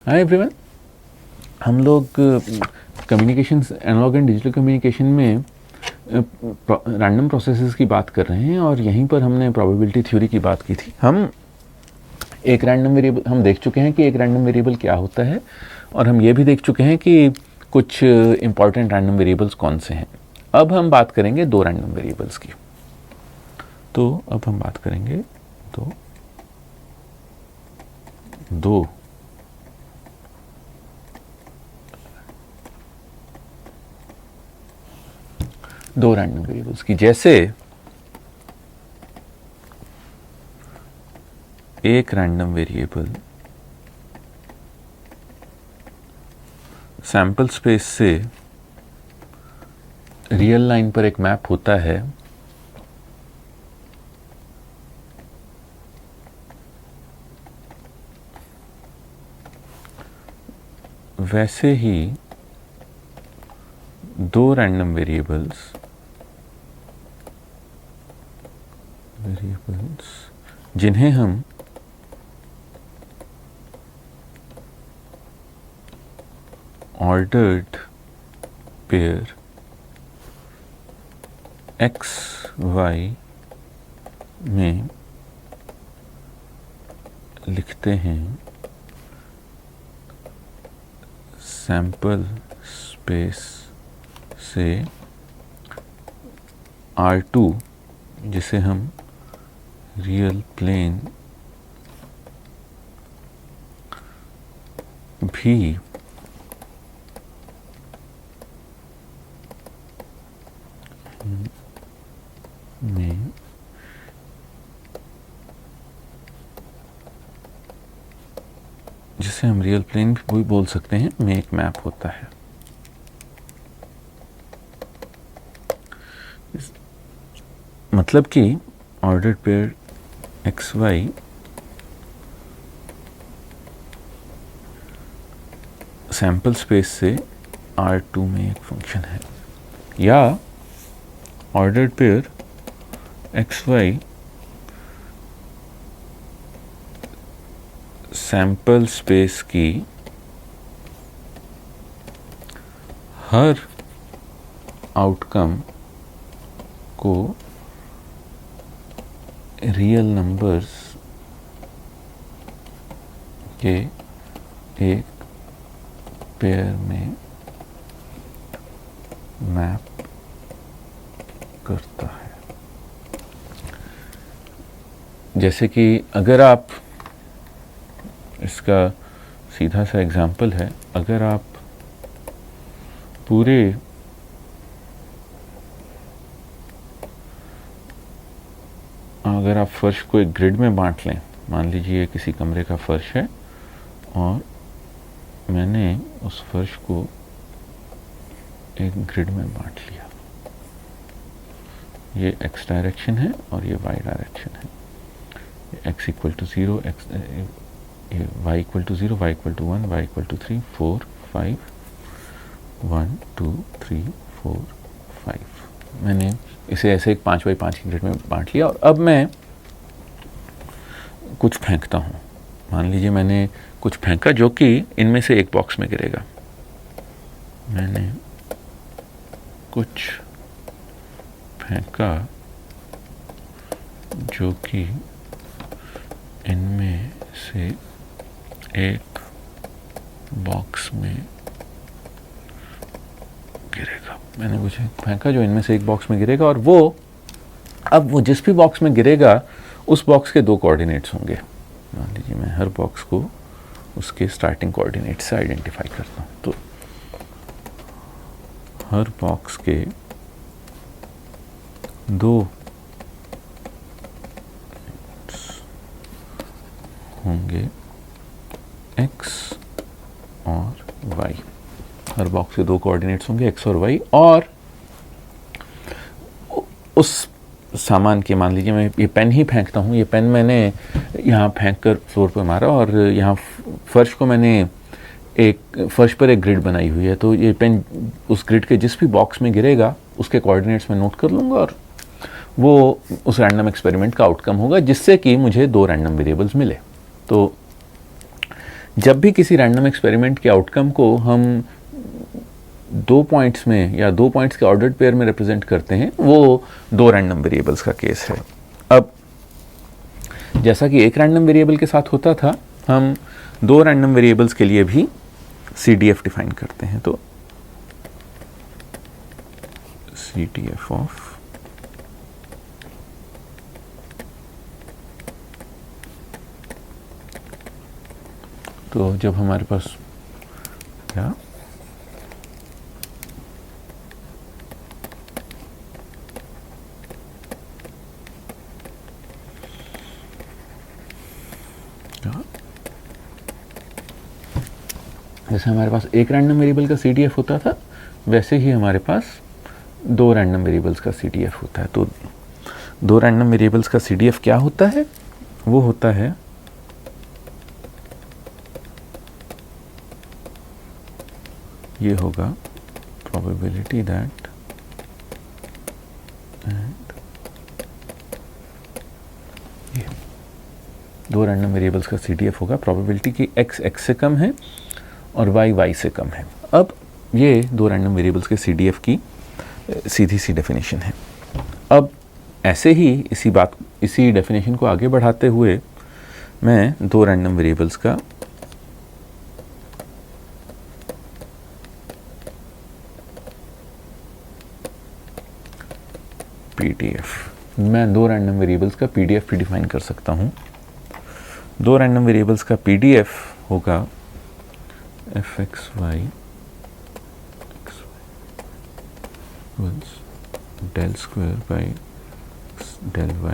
हाय everyone. हम लोग communications, analog and digital communication में रैंडम प्रोसेसेस की बात कर रहे हैं और यहीं पर हमने प्रोबेबिलिटी थ्योरी की बात की थी। हम देख चुके हैं कि एक रैंडम वेरिएबल क्या होता है और हम ये भी देख चुके हैं कि कुछ इंपॉर्टेंट रैंडम वेरिएबल्स कौन से हैं। अब हम बात करेंगे दो रैंडम वेरिएबल्स की। तो अब हम बात करेंगे दो रैंडम वेरिएबल्स की। जैसे एक रैंडम वेरिएबल सैंपल स्पेस से रियल लाइन पर एक मैप होता है, वैसे ही दो रैंडम वेरिएबल्स जिन्हें हम ऑर्डर्ड पेयर एक्स वाई में लिखते हैं सैंपल स्पेस से R2, जिसे हम रियल प्लेन भी में जिसे हम रियल प्लेन भी बोल सकते हैं में एक मैप होता है। मतलब कि ordered pair X Y sample space से R2 में एक फंक्शन है, या ordered pair X Y sample space की हर आउटकम को रियल नंबर्स के एक पेयर में मैप करता है। जैसे कि अगर आप, इसका सीधा सा एग्जाम्पल है, अगर आप फर्श को एक ग्रिड में बांट लें, मान लीजिए किसी कमरे का फर्श है और मैंने उस फर्श को एक ग्रिड में बांट लिया। ये x डायरेक्शन है और ये y डायरेक्शन है। x equal to 0, y equal to 0, y equal to 1, y equal to 3, 4, 5, 1, 2, 3, 4, 5। मैंने इसे ऐसे एक 5x5 की ग्रिड में बांट लिया और अब मैं कुछ फेंकता हूँ। मान लीजिए मैंने कुछ फेंका जो कि इनमें से एक बॉक्स में गिरेगा। मैंने कुछ फेंका जो कि इनमें से एक बॉक्स में गिरेगा। मैंने कुछ फेंका जो इनमें से एक बॉक्स में गिरेगा और अब वो जिस भी बॉक्स में गिरेगा उस बॉक्स के दो कोऑर्डिनेट्स होंगे। मान लीजिए मैं हर बॉक्स को उसके स्टार्टिंग कोऑर्डिनेट से आइडेंटिफाई करता हूँ। तो हर बॉक्स के दो होंगे x और y। हर बॉक्स के दो कोऑर्डिनेट्स होंगे x और y, और उस सामान के, मान लीजिए मैं ये पेन ही फेंकता हूँ। ये पेन मैंने यहाँ फेंक कर फ्लोर पर मारा और यहाँ फर्श को मैंने फर्श पर एक ग्रिड बनाई हुई है। तो ये पेन उस ग्रिड के जिस भी बॉक्स में गिरेगा उसके कोऑर्डिनेट्स में नोट कर लूँगा और वो उस रैंडम एक्सपेरिमेंट का आउटकम होगा, जिससे कि मुझे दो रैंडम वेरिएबल्स मिले। तो जब भी किसी रैंडम एक्सपेरिमेंट के आउटकम को हम 2 पॉइंट्स में या 2 पॉइंट्स के ऑर्डर्ड पेयर में रिप्रेजेंट करते हैं, वो 2 रैंडम वेरिएबल्स का केस है। अब जैसा कि एक रैंडम वेरिएबल के साथ होता था, हम 2 रैंडम वेरिएबल्स के लिए भी CDF डिफाइन करते हैं। तो CDF ऑफ तो जब हमारे पास क्या जैसे हमारे पास एक रैंडम वेरिएबल का CDF होता था, वैसे ही हमारे पास 2 रैंडम वेरिएबल्स का CDF होता है। तो 2 रैंडम वेरिएबल्स का CDF क्या होता है? वो होता है ये होगा प्रोबेबिलिटी दैट एंड ये 2 रैंडम वेरिएबल्स का CDF होगा प्रोबेबिलिटी कि x से कम है और y से कम है। अब ये 2 रैंडम वेरिएबल्स के CDF की सीधी सी डेफिनेशन है। अब ऐसे ही इसी डेफिनेशन को आगे बढ़ाते हुए मैं 2 रैंडम वेरिएबल्स का मैं 2 रैंडम वेरिएबल्स का PDF भी डिफाइन कर सकता हूँ। 2 रैंडम वेरिएबल्स का PDF होगा fxy del square by del y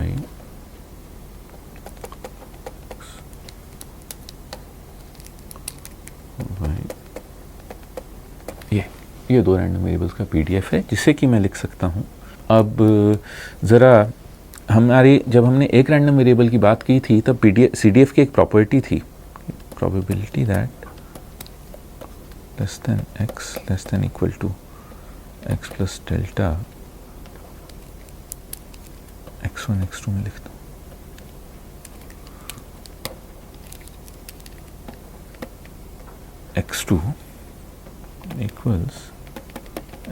ये 2 रैंडम वेरिएबल्स का PDF है, जिसे कि मैं लिख सकता हूँ। अब ज़रा जब हमने एक रैंडम वेरिएबल की बात की थी, तब CDF की एक प्रॉपर्टी थी, probability that less than x less than equal to x plus delta x1 x2 में लिखता हूँ। x2 इक्वल्स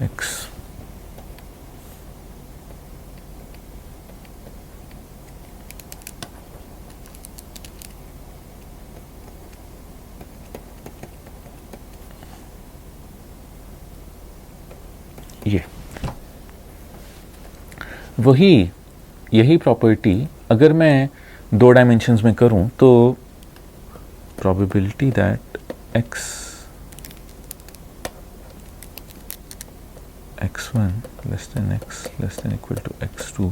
x यही प्रॉपर्टी अगर मैं 2 डायमेंशंस में करूं, तो probability that x1 less than x less than equal to x2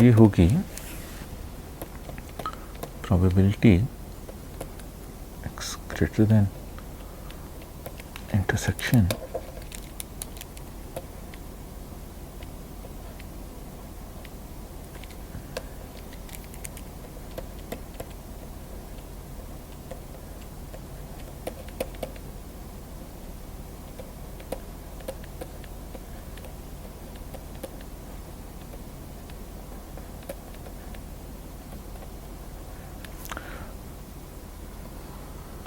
ये होगी probability x greater than intersection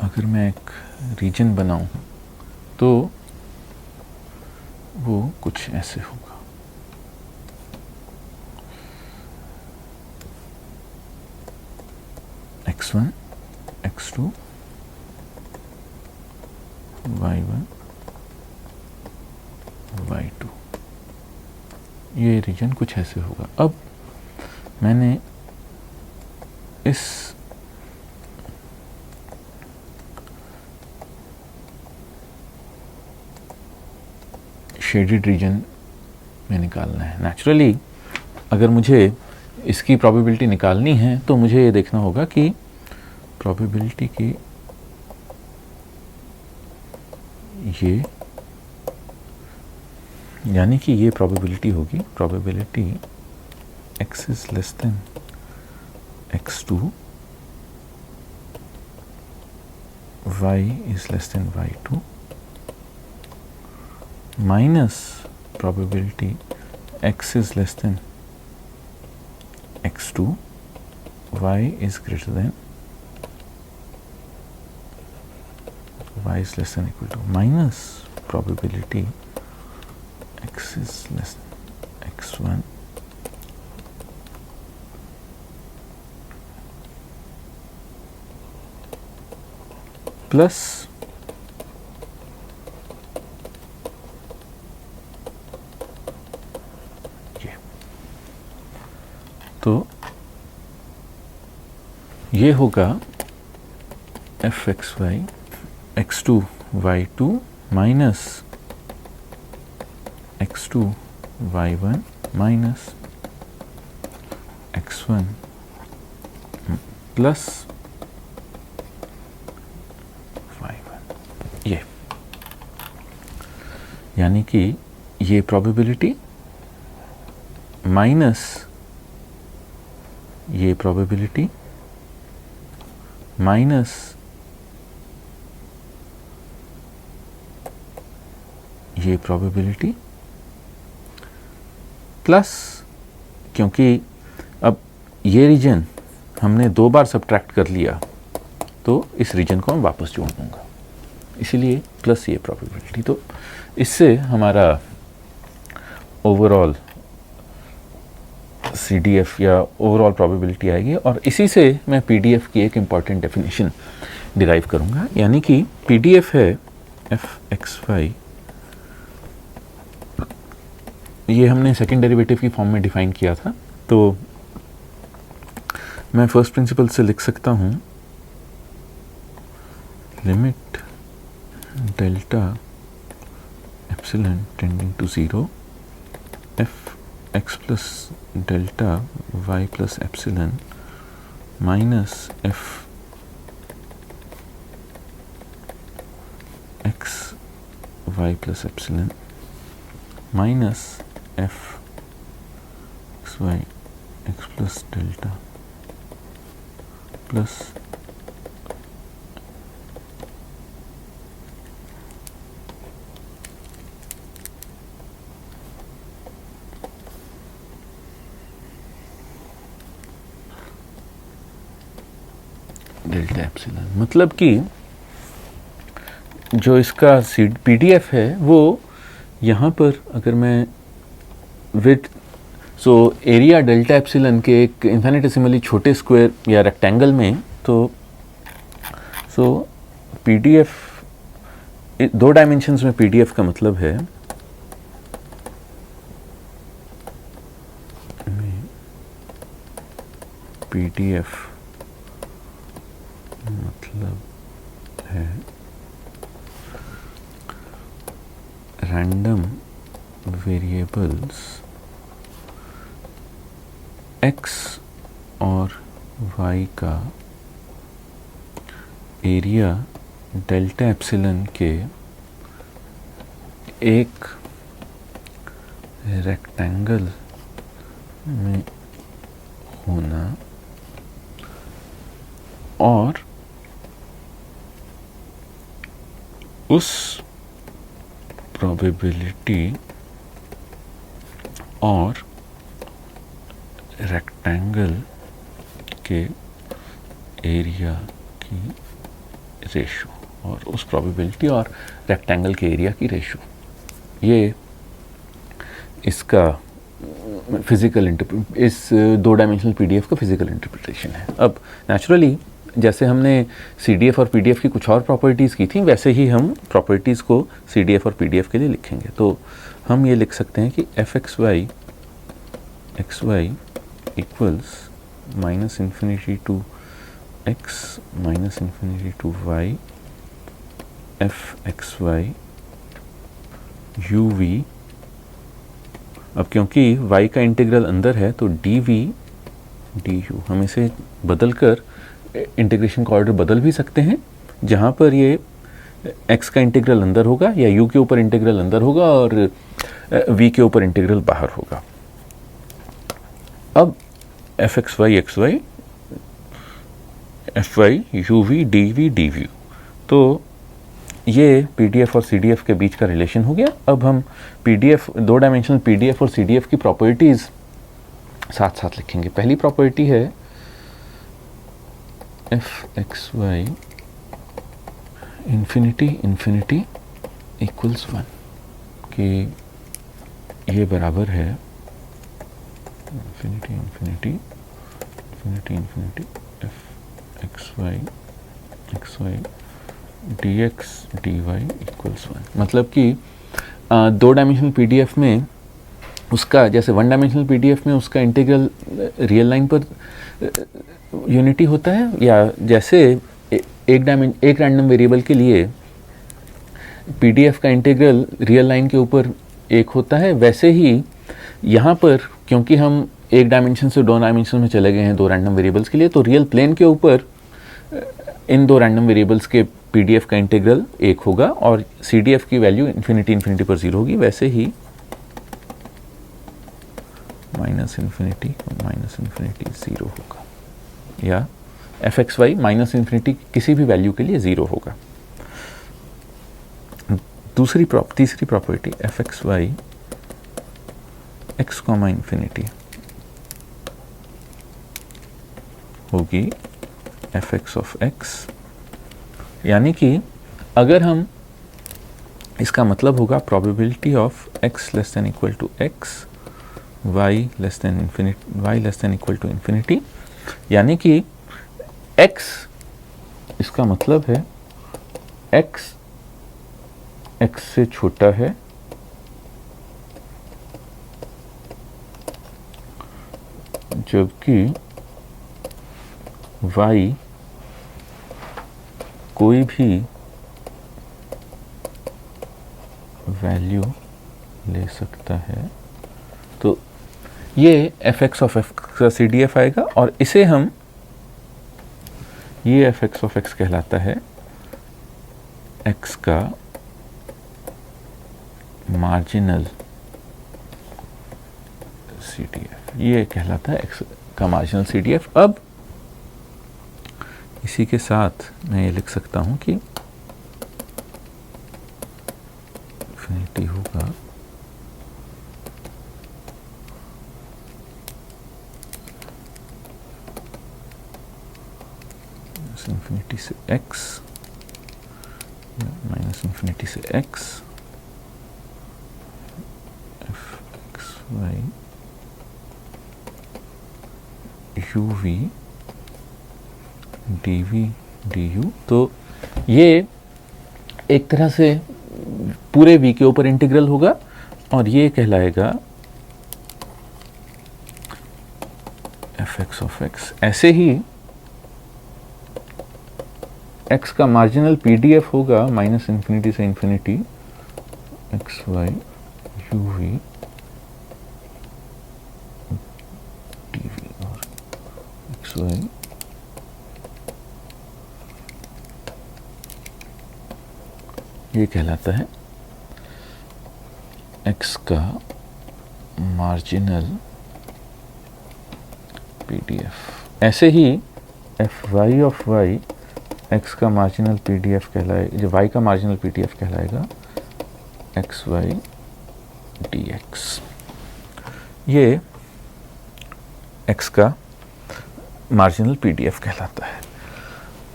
अगर मैं एक रीजन बनाऊं तो वो कुछ ऐसे होगा। x1 x2 y1 y2 ये रीजन कुछ ऐसे होगा। अब मैंने इस शेडेड रीजन में निकालना है। नेचुरली अगर मुझे इसकी प्रोबेबिलिटी निकालनी है तो मुझे ये देखना होगा कि प्रोबेबिलिटी की ये यानी कि ये प्रोबेबिलिटी होगी probability x is less than x2 y is less than y2 minus probability x is less than x2 y is greater than y is less than equal to minus probability x is less than x1 plus ये, तो ये होगा F X Y x2 y2 minus x2 y1 minus x1 plus y1, ये यानी कि ये probability minus ये probability minus ये प्रोबेबिलिटी प्लस, क्योंकि अब ये रीजन हमने 2 बार सब्ट्रैक्ट कर लिया तो इस रीजन को मैं वापस जोड़ दूंगा, इसीलिए प्लस ये प्रोबेबिलिटी। तो इससे हमारा ओवरऑल CDF या ओवरऑल प्रोबेबिलिटी आएगी और इसी से मैं PDF की एक इम्पॉर्टेंट डेफिनेशन डिराइव करूंगा, यानी कि PDF है f(x,y), ये हमने सेकेंड डेरिवेटिव की फॉर्म में डिफाइन किया था, तो मैं फर्स्ट प्रिंसिपल से लिख सकता हूँ limit delta epsilon tending to 0 F X plus delta Y plus epsilon minus F X Y plus epsilon minus F X Y X plus delta plus delta epsilon. मतलब कि जो इसका PDF है वो यहाँ पर अगर मैं विथ एरिया डेल्टा एप्सिलॉन के एक इन्फिनिटेसिमली छोटे स्क्वायर या रेक्टेंगल में, तो PDF 2 डायमेंशंस में PDF का मतलब है PDF मतलब है रैंडम वेरिएबल्स x और y का एरिया डेल्टा एप्सिलॉन के एक रेक्टेंगल में होना और उस प्रोबेबिलिटी और रेक्टेंगल के एरिया की रेशो, और उस प्रोबेबिलिटी और रेक्टेंगल के एरिया की रेशो, ये इसका फिजिकल इस 2 डायमेंशनल PDF का फिजिकल इंटरप्रिटेशन है। अब नेचुरली जैसे हमने CDF और PDF की कुछ और प्रॉपर्टीज़ की थी, वैसे ही हम प्रॉपर्टीज़ को CDF और PDF के लिए लिखेंगे। तो हम ये लिख सकते हैं कि f(x,y) xy equals minus infinity to x minus infinity to y f(x,y) uv। अब क्योंकि y का इंटीग्रल अंदर है तो dv du, हम इसे बदल कर इंटीग्रेशन का ऑर्डर बदल भी सकते हैं, जहाँ पर ये x का इंटीग्रल अंदर होगा या u के ऊपर इंटीग्रल अंदर होगा और v के ऊपर इंटीग्रल बाहर होगा। अब f(x,y) xy fy uv dv dv, तो ये PDF और CDF के बीच का रिलेशन हो गया। अब हम PDF 2 डायमेंशनल PDF और CDF की प्रॉपर्टीज़ साथ साथ लिखेंगे। पहली प्रॉपर्टी है F X Y infinity infinity equals 1 कि ये बराबर है infinity infinity infinity infinity F X Y D X D Y equals 1। मतलब कि 2 डायमेंशनल पीडीएफ में उसका, जैसे 1 डायमेंशनल पीडीएफ में उसका इंटीग्रल रियल लाइन पर यूनिटी होता है, या जैसे एक रैंडम वेरिएबल के लिए पीडीएफ का इंटीग्रल रियल लाइन के ऊपर एक होता है, वैसे ही यहाँ पर क्योंकि हम एक डायमेंशन से 2 डायमेंशन में चले गए हैं 2 रैंडम वेरिएबल्स के लिए, तो रियल प्लेन के ऊपर इन 2 रैंडम वेरिएबल्स के पीडीएफ का इंटीग्रल 1 होगा और सीडीएफ की वैल्यू इन्फिनिटी इन्फिनिटी पर 0 होगी। वैसे ही माइनस इन्फिनिटी 0 होगा, या F X Y minus infinity किसी भी वैल्यू के लिए 0 होगा। तीसरी property F X Y X comma infinity होगी एफ एक्स ऑफ एक्स, यानी कि अगर हम, इसका मतलब होगा probability of X less than equal to X y less than equal to infinity, यानी कि x, इसका मतलब है x से छोटा है जबकि y कोई भी वैल्यू ले सकता है। तो ये एफ एक्स ऑफ एक्स का सी डी एफ आएगा और इसे हम, ये एफ एक्स ऑफ एक्स कहलाता है एक्स का मार्जिनल सी डी एफ, ये कहलाता है एक्स का मार्जिनल सी डी एफ। अब इसी के साथ मैं ये लिख सकता हूं कि इन्फिनिटी होगा इन्फिनिटी से x माइनस इन्फिनिटी से x F X why you we D V D U. तो ये एक तरह से पूरे v के ऊपर इंटीग्रल होगा और ये कहलाएगा एफ एक्स ऑफ एक्स। ऐसे ही x का मार्जिनल पीडीएफ होगा माइनस इन्फिनिटी से infinity x why you we D v और एक्स वाई ये कहलाता है x का मार्जिनल पीडीएफ। ऐसे ही f y of y x का मार्जिनल पीडीएफ कहलाएगा, जो y का मार्जिनल पीडीएफ कहलाएगा एक्स वाई डी एक्स। ये x का मार्जिनल पीडीएफ कहलाता है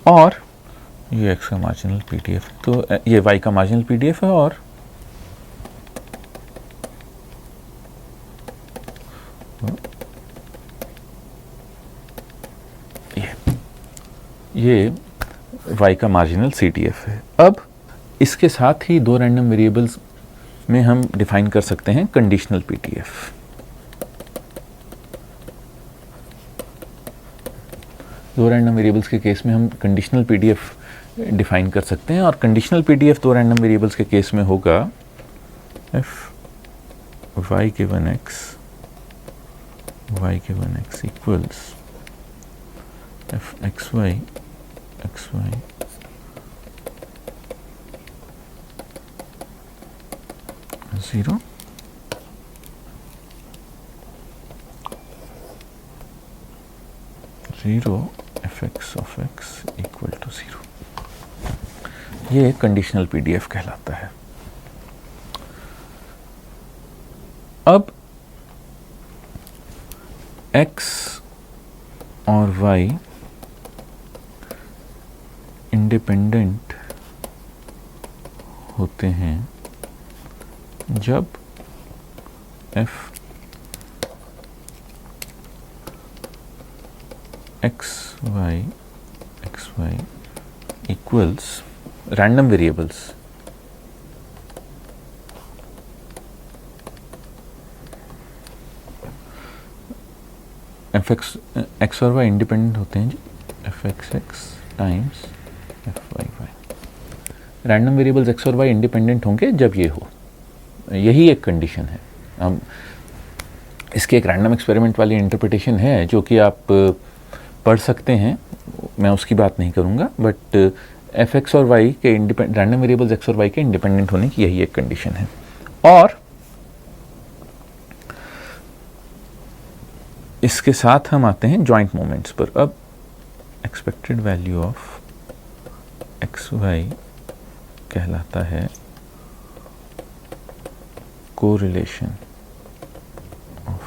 और ये x का मार्जिनल पीडीएफ, तो ये y का मार्जिनल पीडीएफ है और ये y का मार्जिनल CDF है। अब इसके साथ ही 2 रैंडम वेरिएबल्स में हम डिफाइन कर सकते हैं कंडीशनल PDF। दो रैंडम वेरिएबल्स के केस में हम कंडीशनल PDF डिफाइन कर सकते हैं और कंडीशनल PDF 2 रैंडम वेरिएबल्स के केस में होगा f y given x equals f x y 0 f(x) of x equal to 0। ये कंडीशनल PDF कहलाता है। अब x और y इंडिपेंडेंट होते हैं जब f xy equals random variables f x और y इंडिपेंडेंट होते हैं जी f x times f y random variables x और y इंडिपेंडेंट होंगे जब ये हो, यही एक कंडीशन है। हम इसके एक रैंडम एक्सपेरिमेंट वाली इंटरप्रिटेशन है जो कि आप पढ़ सकते हैं, मैं उसकी बात नहीं करूँगा, बट एफ एक्स और वाई के रैंडम वेरिएबल्स एक्स और वाई के इंडिपेंडेंट होने की यही एक कंडीशन है। और इसके साथ हम आते हैं जॉइंट मोमेंट्स पर। अब expected value of X Y कहलाता है कोरिलेशन ऑफ,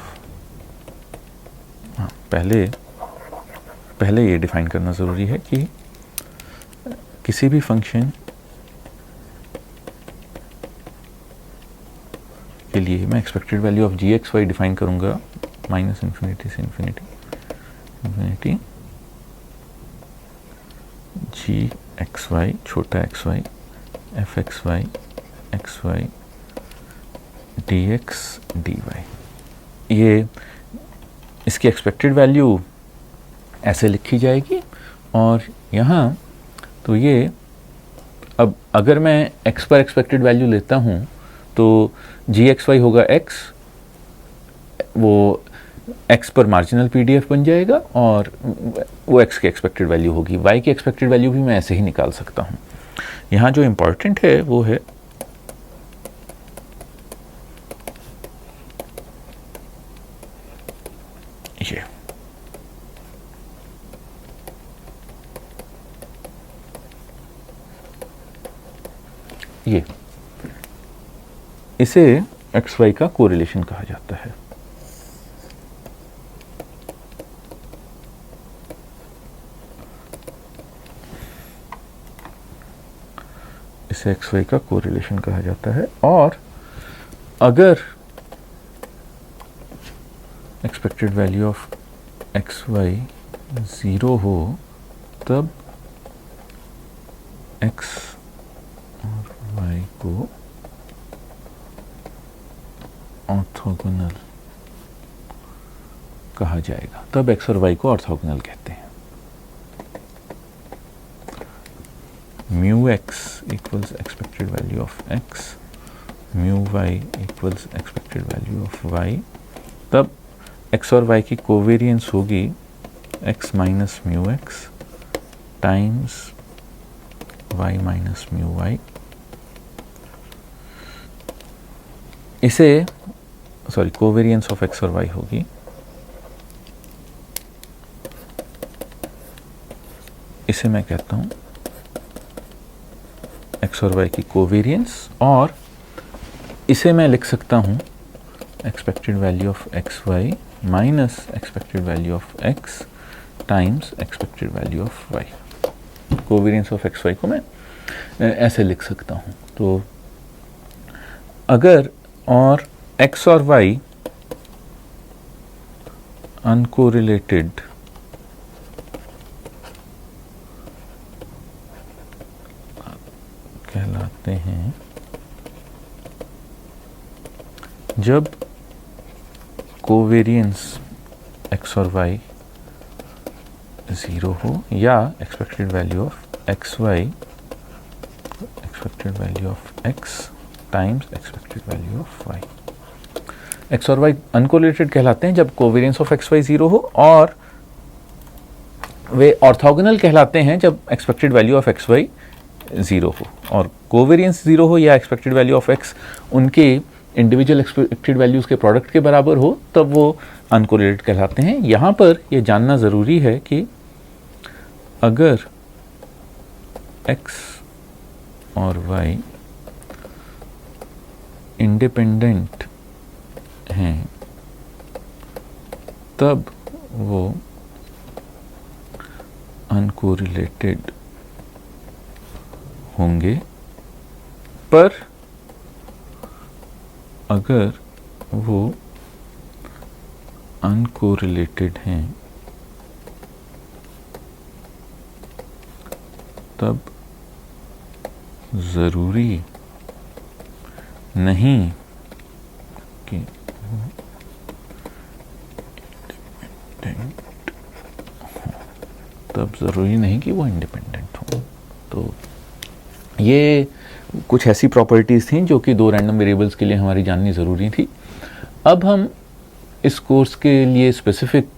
पहले ये डिफाइन करना ज़रूरी है कि किसी भी फंक्शन के लिए मैं expected value of G X Y define करूँगा माइनस इन्फिनिटी से इन्फिनिटी जी एक्स वाई छोटा X Y F X Y D X D Y. ये इसकी एक्सपेक्टेड वैल्यू ऐसे लिखी जाएगी और यहाँ तो ये, अब अगर मैं x पर एक्सपेक्टेड वैल्यू लेता हूँ तो जी एक्स वाई होगा x, वो x पर मार्जिनल PDF बन जाएगा और वो x की एक्सपेक्टेड वैल्यू होगी। y की एक्सपेक्टेड वैल्यू भी मैं ऐसे ही निकाल सकता हूँ। यहाँ जो इम्पॉर्टेंट है वो है ये इसे एक्स वाई का कोरिलेशन कहा जाता है। इसे एक्स वाई का कोरिलेशन कहा जाता है। और अगर expected value of X Y 0 हो तब एक्स और वाई को ऑर्थोगोनल कहा जाएगा, तब एक्स और वाई को ऑर्थोगोनल कहते हैं। Mu X equals expected value of X, mu Y equals expected value of Y, तब एक्स और वाई की कोवेरियंस होगी X minus mu X times Y minus mu Y. इसे कोवेरियंस ऑफ एक्स और Y होगी इसे मैं कहता हूं एक्स और वाई की कोवेरियंस, और इसे मैं लिख सकता हूं expected value of X Y minus expected value of X times expected value of Y. Covariance of X Y को मैं ऐसे लिख सकता हूं। तो अगर और एक्स और वाई अनकोरिलेटेड कहलाते हैं जब कोवेरियंस एक्स और वाई 0 हो या expected value of X Y expected value of X times expected value of Y. X और वाई अनकोरिलेटेड कहलाते हैं जब कोवेरियंस ऑफ एक्स वाई 0 हो, और वे ऑर्थोगोनल कहलाते हैं जब expected value of X Y 0 हो, और कोवेरियंस 0 हो या एक्सपेक्टेड वैल्यू ऑफ एक्स उनके इंडिविजुअल एक्सपेक्टेड वैल्यूज के प्रोडक्ट के बराबर हो तब वो अनकोरिलेटेड कहलाते हैं। यहाँ पर यह जानना ज़रूरी है कि अगर x और y इंडिपेंडेंट हैं तब वो अनकोरिलेटेड होंगे, पर अगर वो अनकोरिलेटेड हैं तब ज़रूरी नहीं कि वो इंडिपेंडेंट हो। तो ये कुछ ऐसी प्रॉपर्टीज़ थी जो कि दो रैंडम वेरिएबल्स के लिए हमारी जाननी ज़रूरी थी। अब हम इस कोर्स के लिए स्पेसिफिक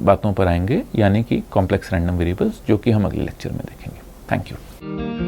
बातों पर आएंगे, यानी कि कॉम्प्लेक्स रैंडम वेरिएबल्स, जो कि हम अगले लेक्चर में देखेंगे। Thank you.